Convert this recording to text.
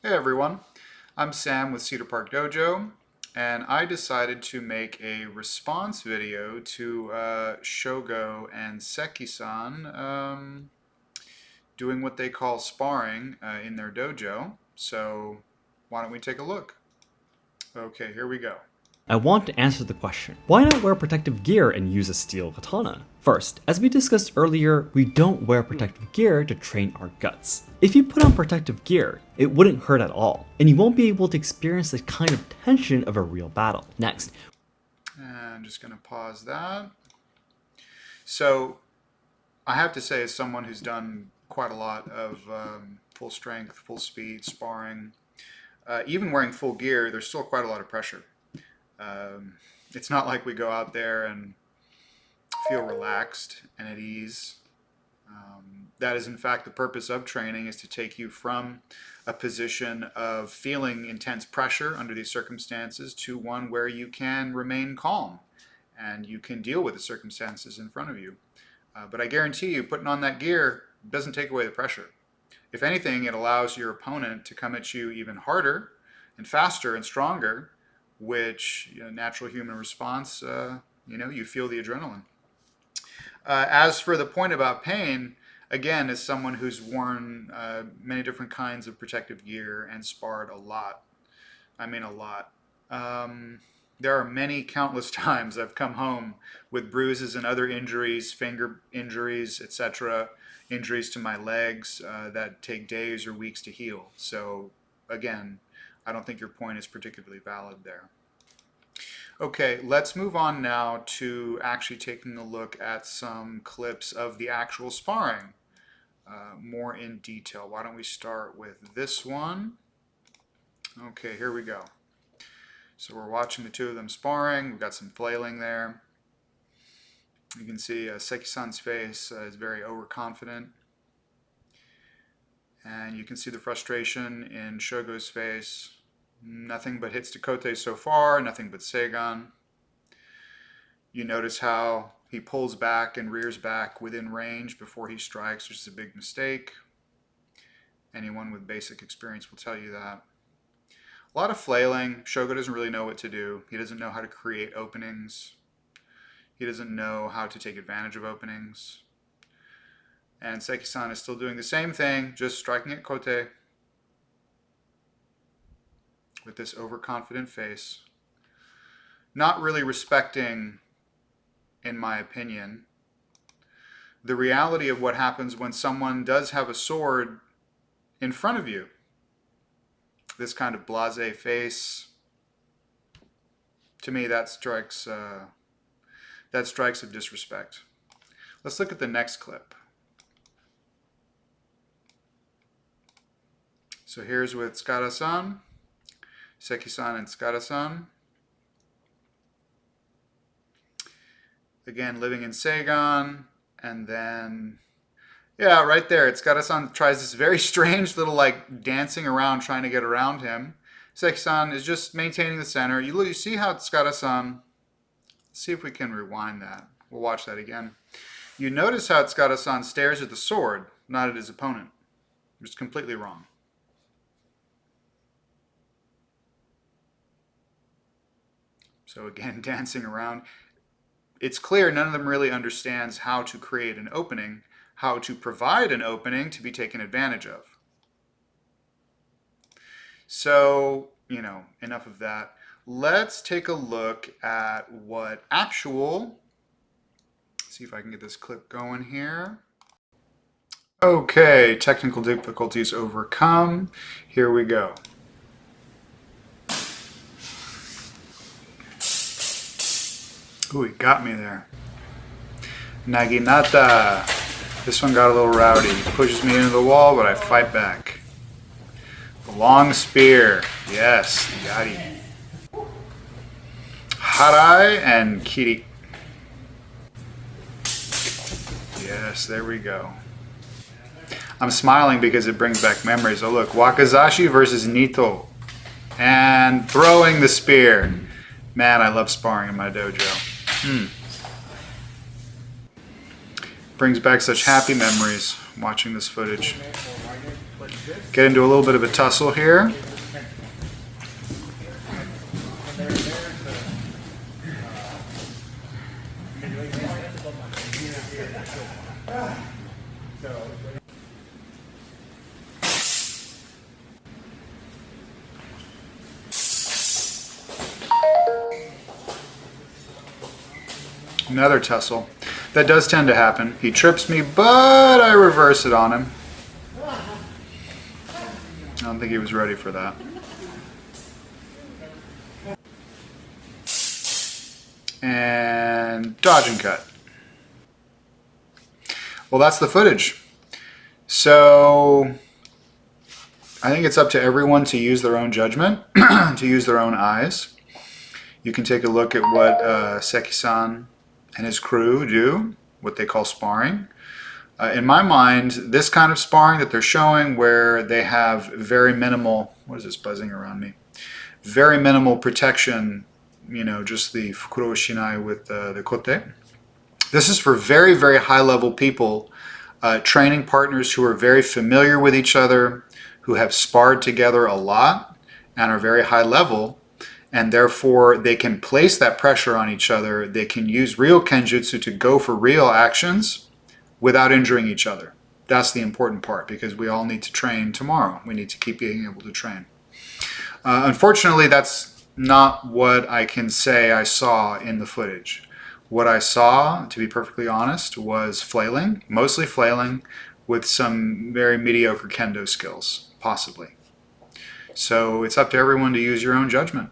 Hey everyone, I'm Sam with Cedar Park Dojo, and I decided to make a response video to Shogo and Seki-san doing what they call sparring in their dojo. So why don't we take a look? Okay, here we go. I want to answer the question, why not wear protective gear and use a steel katana? First, as we discussed earlier, we don't wear protective gear to train our guts. If you put on protective gear, it wouldn't hurt at all, and you won't be able to experience the kind of tension of a real battle. Next, And I'm just going to pause that. So I have to say, as someone who's done quite a lot of full strength, full speed sparring, even wearing full gear, there's still quite a lot of pressure. It's not like we go out there and feel relaxed and at ease. That is in fact the purpose of training, is to take you from a position of feeling intense pressure under these circumstances to one where you can remain calm and you can deal with the circumstances in front of you. But I guarantee you, putting on that gear doesn't take away the pressure. If anything, it allows your opponent to come at you even harder and faster and stronger, which, natural human response, you feel the adrenaline. As for the point about pain, again, as someone who's worn many different kinds of protective gear and sparred a lot, I mean a lot, there are many countless times I've come home with bruises and other injuries, finger injuries, etc., injuries to my legs that take days or weeks to heal. So again, I don't think your point is particularly valid there. Okay, let's move on now to actually taking a look at some clips of the actual sparring more in detail. Why don't we start with this one? Okay, here we go. So we're watching the two of them sparring. We've got some flailing there. You can see Seki-san's face is very overconfident. And you can see the frustration in Shogo's face. Nothing but hits to kote so far, nothing but seigan. You notice how he pulls back and rears back within range before he strikes, which is a big mistake. Anyone with basic experience will tell you that. A lot of flailing. Shogo doesn't really know what to do. He doesn't know how to create openings. He doesn't know how to take advantage of openings. And Seki-san is still doing the same thing, just striking at kote with this overconfident face. Not really respecting, in my opinion, the reality of what happens when someone does have a sword in front of you. This kind of blasé face, to me, that strikes of disrespect. Let's look at the next clip. So here's with Tsukada-san, Seki-san and Tsukada-san. Again, living in seigan, and then, yeah, right there, Tsukada-san tries this very strange little, like, dancing around, trying to get around him. Seki-san is just maintaining the center. You see how Tsukada-san, let's see if we can rewind that. We'll watch that again. You notice how Tsukada-san stares at the sword, not at his opponent. It's completely wrong. So again, dancing around. It's clear none of them really understands how to create an opening, how to provide an opening to be taken advantage of. So, enough of that. Let's take a look at what actual, see if I can get this clip going here. Okay, technical difficulties overcome. Here we go. Ooh, he got me there. Naginata. This one got a little rowdy. He pushes me into the wall, but I fight back. The long spear. Yes, yari. Harai and kiri. Yes, there we go. I'm smiling because it brings back memories. Oh look, Wakazashi versus Nito. And throwing the spear. Man, I love sparring in my dojo. Brings back such happy memories watching this footage. get into a little bit of a tussle here. Another tussle. That does tend to happen. He trips me, but I reverse it on him. I don't think he was ready for that. And dodge and cut. Well, that's the footage. So I think it's up to everyone to use their own judgment, to use their own eyes. You can take a look at what Seki-san and his crew do, what they call sparring. In my mind, this kind of sparring that they're showing where they have very minimal, what is this buzzing around me? Very minimal protection, you know, just the fukuro shinai with the kote. This is for very, very high level people, training partners who are very familiar with each other, who have sparred together a lot and are very high level, and therefore they can place that pressure on each other. They can use real kenjutsu to go for real actions without injuring each other. That's the important part, because we all need to train tomorrow. We need to keep being able to train. Unfortunately, that's not what I can say I saw in the footage. What I saw, to be perfectly honest, was flailing, mostly flailing, with some very mediocre kendo skills, possibly. So it's up to everyone to use your own judgment.